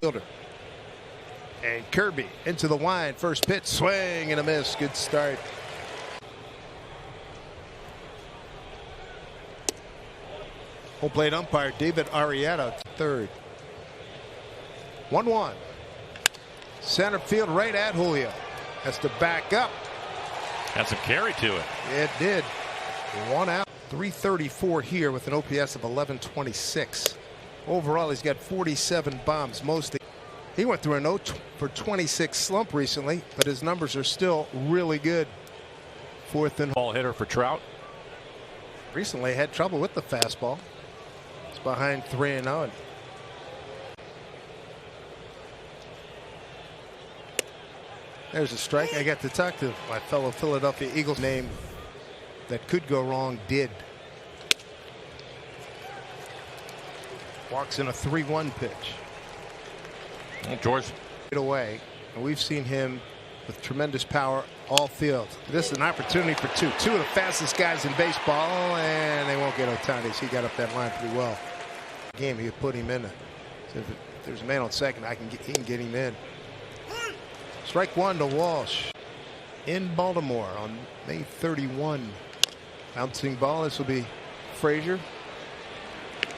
fielder. And Kirby into the wind. First pitch, swing and a miss. Good start. Home plate umpire David Arrieta, third. 1-1. Center field right at Julio. Has to back up. Had some carry to it. It did. 1 out. 334 here with an OPS of 1126. Overall, he's got 47 bombs. Mostly. He went through a 0 for 26 slump recently, but his numbers are still really good. Fourth and ball hitter for Trout. Recently had trouble with the fastball. It's behind 3-0. There's a strike. I got to talk to my fellow Philadelphia Eagles. Name that could go wrong did. Walks in a 3-1 pitch. George away, and we've seen him with tremendous power all field. This is an opportunity for two of the fastest guys in baseball, and they won't get Ohtani. He got up that line pretty well. Game, he could put him in. So if there's a man on second, he can get him in. Strike one to Walsh in Baltimore on May 31. Bouncing ball. This will be Frazier.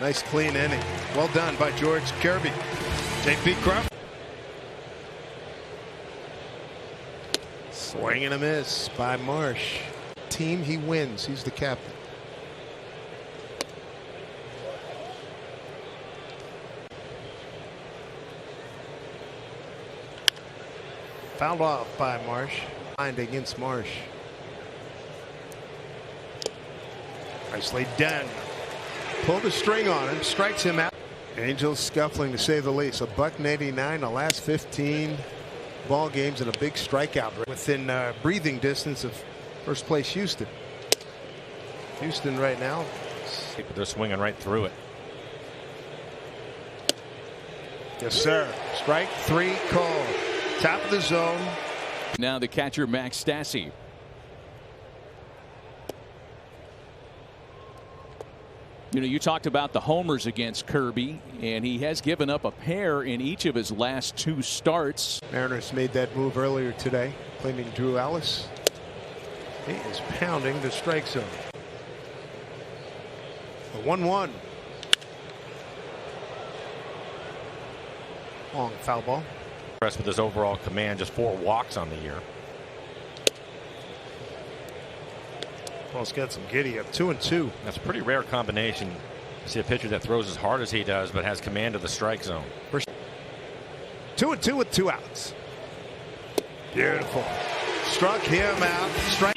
Nice clean inning. Well done by George Kirby. J.P. Crawford. Swing and a miss by Marsh. Team, he wins. He's the captain. Fouled off by Marsh. Lined against Marsh. Nicely done. Pulled the string on him. Strikes him out. Angels scuffling to say the least. $1.89 the last 15 ball games and a big strikeout within breathing distance of first place Houston. Houston right now. They're swinging right through it. Yes, sir. Strike three called. Top of the zone. Now the catcher Max Stassi. You know, you talked about the homers against Kirby, and he has given up a pair in each of his last 2 starts. Mariners made that move earlier today, claiming Drew Ellis. He is pounding the strike zone. A 1-1. Long foul ball. Impressed with his overall command, just 4 walks on the year. Ball's got some giddy up. 2-2. That's a pretty rare combination. You see a pitcher that throws as hard as he does, but has command of the strike zone. 2-2 with 2 outs. Beautiful. Struck him out. Strike.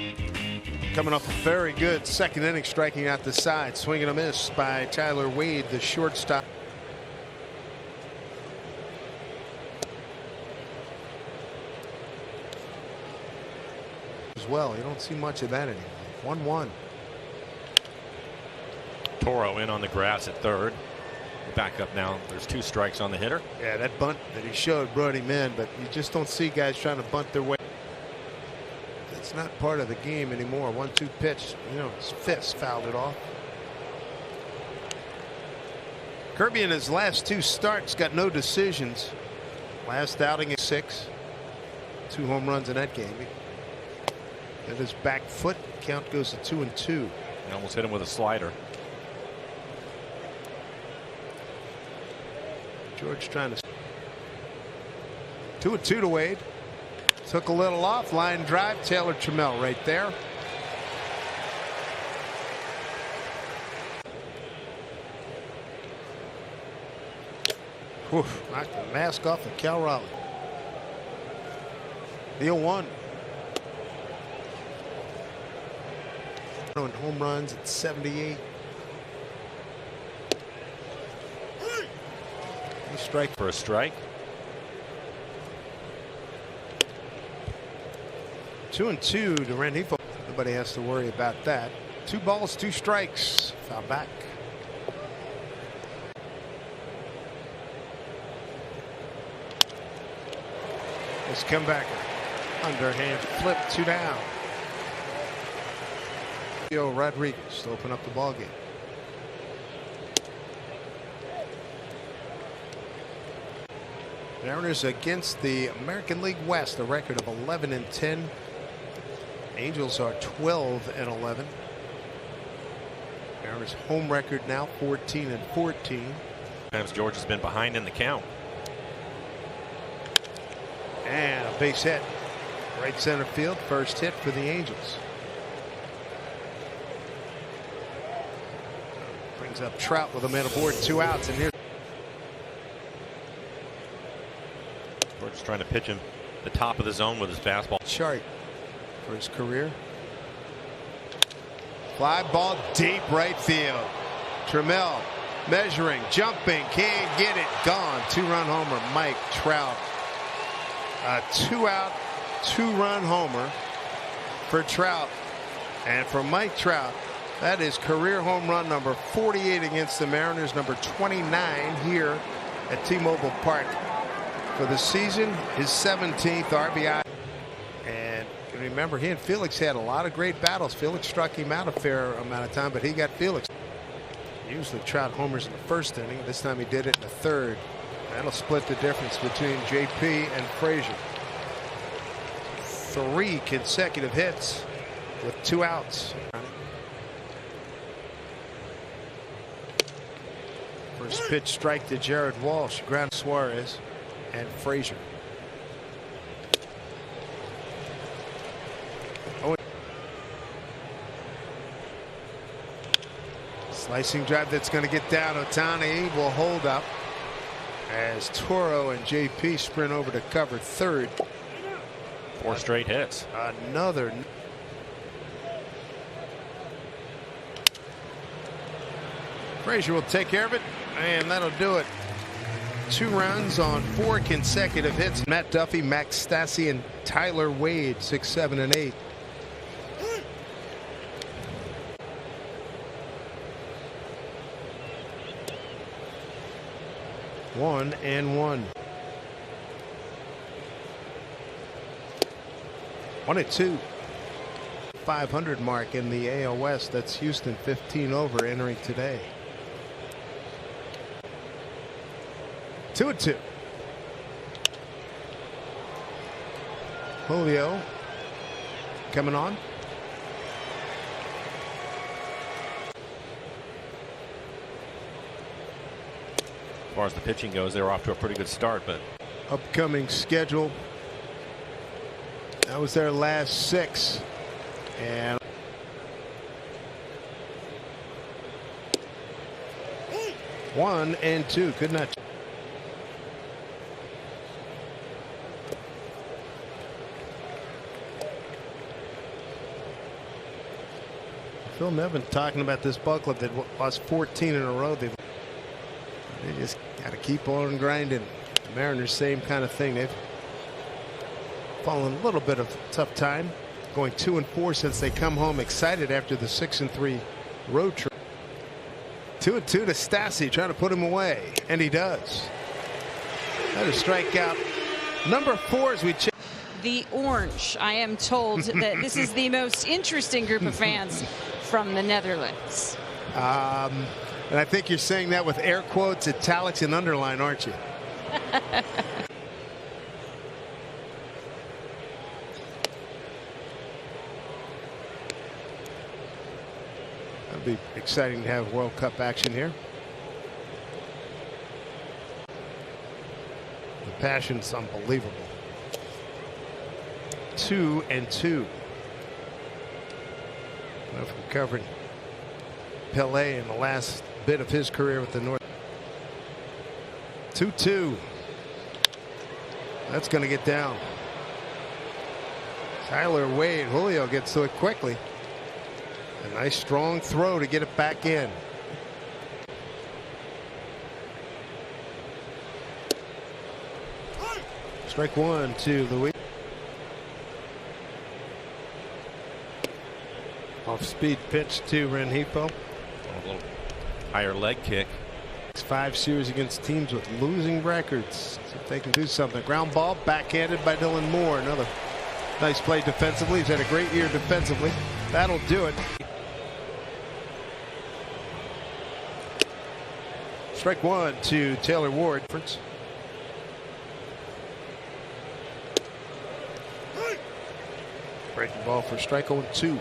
Coming off a very good second inning, striking out the side. Swing and a miss by Tyler Wade, the shortstop. As well, you don't see much of that anymore. 1-1. Toro in on the grass at third. Back up now. There's 2 strikes on the hitter. Yeah, that bunt that he showed brought him in, but you just don't see guys trying to bunt their way. It's not part of the game anymore. 1-2 pitch. You know, his fist fouled it off. Kirby in his last 2 starts got no decisions. Last outing is 6. 2 home runs in that game. At his back foot, count goes to 2-2. He almost hit him with a slider. George trying to 2-2 to Wade. Took a little off. Line drive. Taylor Trammell right there. Whew, knocked the mask off of Cal Raleigh. The 0-1. Home runs at 78. Strike for a strike. 2-2 to Rengifo. Nobody has to worry about that. 2 balls, 2 strikes. Foul back. This comebacker. Underhand flip, 2 down. Rodriguez to open up the ball game. Mariners against the American League West, a record of 11-10. Angels are 12-11. Mariners home record now 14-14. Sometimes George has been behind in the count. And a base hit. Right center field. First hit for the Angels. Brings up Trout with a man aboard, 2 outs, and here's George is trying to pitch him the top of the zone with his fastball. chart for his career. Fly ball deep right field. Trammell measuring, jumping, can't get it. Gone. 2-run homer. Mike Trout. A 2-out, 2-run homer for Trout. And for Mike Trout, that is career home run number 48 against the Mariners, number 29 here at T-Mobile Park for the season, his 17th RBI. And remember, he and Felix had a lot of great battles. Felix struck him out a fair amount of time, but he got Felix. Usually Trout homers in the first inning. This time he did it in the third. That'll split the difference between JP and Frazier. 3 consecutive hits with 2 outs. First pitch strike to Jared Walsh, ground Suarez, and Frazier. Slicing drive that's going to get down. Ohtani will hold up as Toro and JP sprint over to cover third. 4 straight hits. Another. Frazier will take care of it, and that'll do it. 2 runs on 4 consecutive hits. Matt Duffy, Max Stassi, and Tyler Wade, 6, 7, and 8. One and 1. 1-2. 500 mark in the AL West. That's Houston 15 over entering today. 2-2. Julio coming on. As far as the pitching goes, they were off to a pretty good start, but Upcoming schedule. That was their last 6. And 1 and 2. Could not. Phil Nevin talking about this ball club that lost 14 in a row. They just got to keep on grinding. The Mariners, same kind of thing. They've fallen a little bit of a tough time, going 2-4 since they come home excited after the 6-3 road trip. 2-2 to Stassi, trying to put him away, and he does. That is strikeout number 4 as we check. The Orange. I am told that this is the most interesting group of fans from the Netherlands. And I think you're saying that with air quotes, italics, and underline, aren't you? That'd be exciting to have World Cup action here. The passion's unbelievable. 2 and 2. Well, from covering Pelé in the last bit of his career with the North. 2-2. That's going to get down. Tyler Wade. Julio gets to it quickly. A nice strong throw to get it back in. Strike 1 to Louis. Off speed pitch to Rengifo. a little higher leg kick. 5 series against teams with losing records. See if they can do something. Ground ball backhanded by Dylan Moore. Another nice play defensively. He's had a great year defensively. That'll do it. Strike 1 to Taylor Ward. Breaking ball for strike 0-2.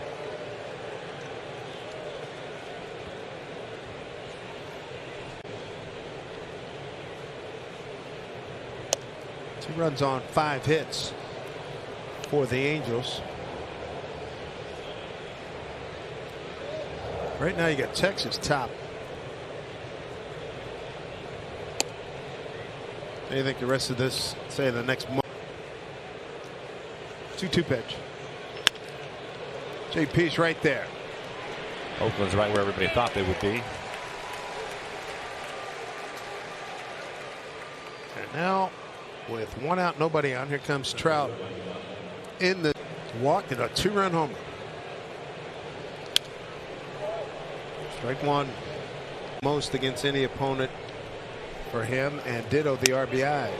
Two runs on 5 hits for the Angels. Right now you got Texas top. What do you think the rest of this, say the next month? 2-2 pitch. JP's right there. Oakland's right where everybody thought they would be. And now with 1 out, nobody on, here comes Trout in the walk and a 2-run homer. Strike 1. Most against any opponent for him, and ditto the RBIs.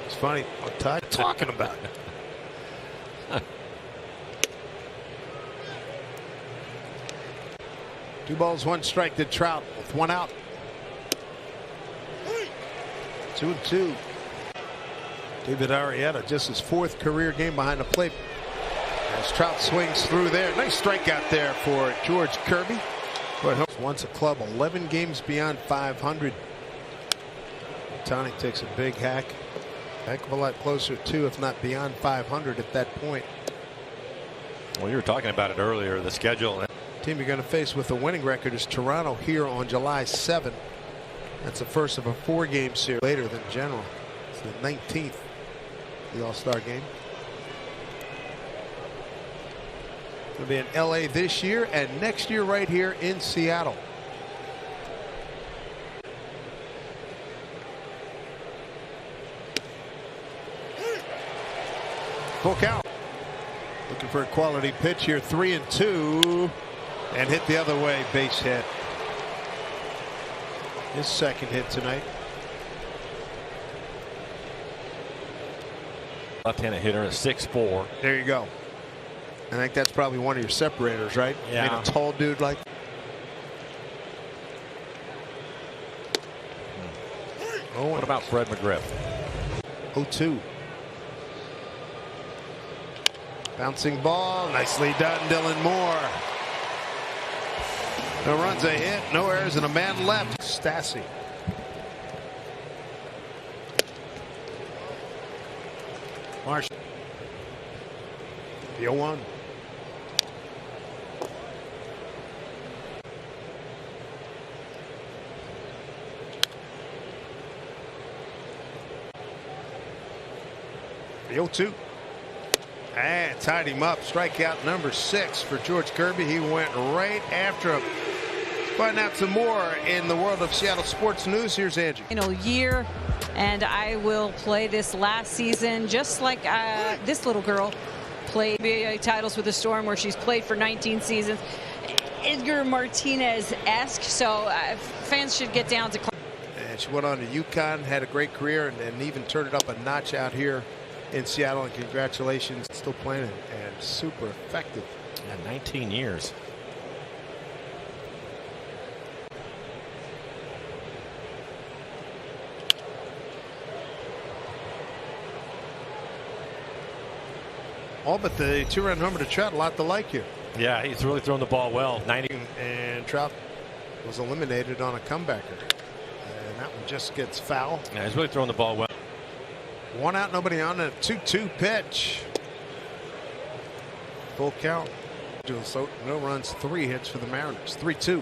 It's funny what Todd talking about. 2 balls, 1 strike to Trout with 1 out. 2-2. David Arrieta, just his 4th career game behind the plate. As Trout swings through there. Nice strikeout there for George Kirby. Once a club, 11 games beyond 500. Tony takes a big heck of a lot closer to, if not beyond 500 at that point. Well, you were talking about it earlier, the schedule. Team you're going to face with a winning record is Toronto here on July 7th. That's the first of a 4-game series later than general. It's the 19th, the All-Star game. It'll be in LA this year and next year right here in Seattle. Full count. Looking for a quality pitch here. 3-2 and hit the other way. Base hit. His 2nd hit tonight. Left-handed hitter, a 6'4". There you go. I think that's probably one of your separators, right? Yeah. I mean, a tall dude like. Oh, what about Fred McGriff? 0-2. Bouncing ball, nicely done, Dylan Moore. No runs, a hit, no errors, and a man left. Stassi. Marsh. The 0-1. The 0-2. And tied him up. Strikeout number 6 for George Kirby. He went right after him. Find out some more in the world of Seattle sports news. Here's Angie. Year, and I will play this last season just like this little girl played NBA titles with the Storm, where she's played for 19 seasons. Edgar Martinez-esque, so fans should get down to. And she went on to UConn, had a great career, and even turned it up a notch out here in Seattle. And congratulations, still playing and super effective. Yeah, 19 years. All but the 2-run homer to Trout. A lot to like here. Yeah, he's really thrown the ball well. 90. And Trout was eliminated on a comebacker. And that one just gets foul. Yeah, he's really throwing the ball well. 1 out, nobody on, a 2-2 pitch. Full count. So no runs, 3 hits for the Mariners. 3-2.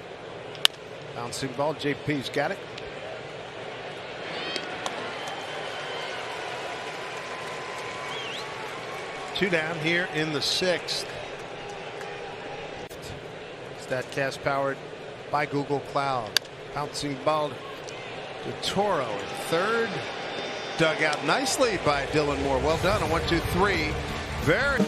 Bouncing ball. JP's got it. Two down here in the 6th. Statcast powered by Google Cloud. Bouncing ball to Toro in 3rd. Dug out nicely by Dylan Moore. Well done on 1, 2, 3. Very.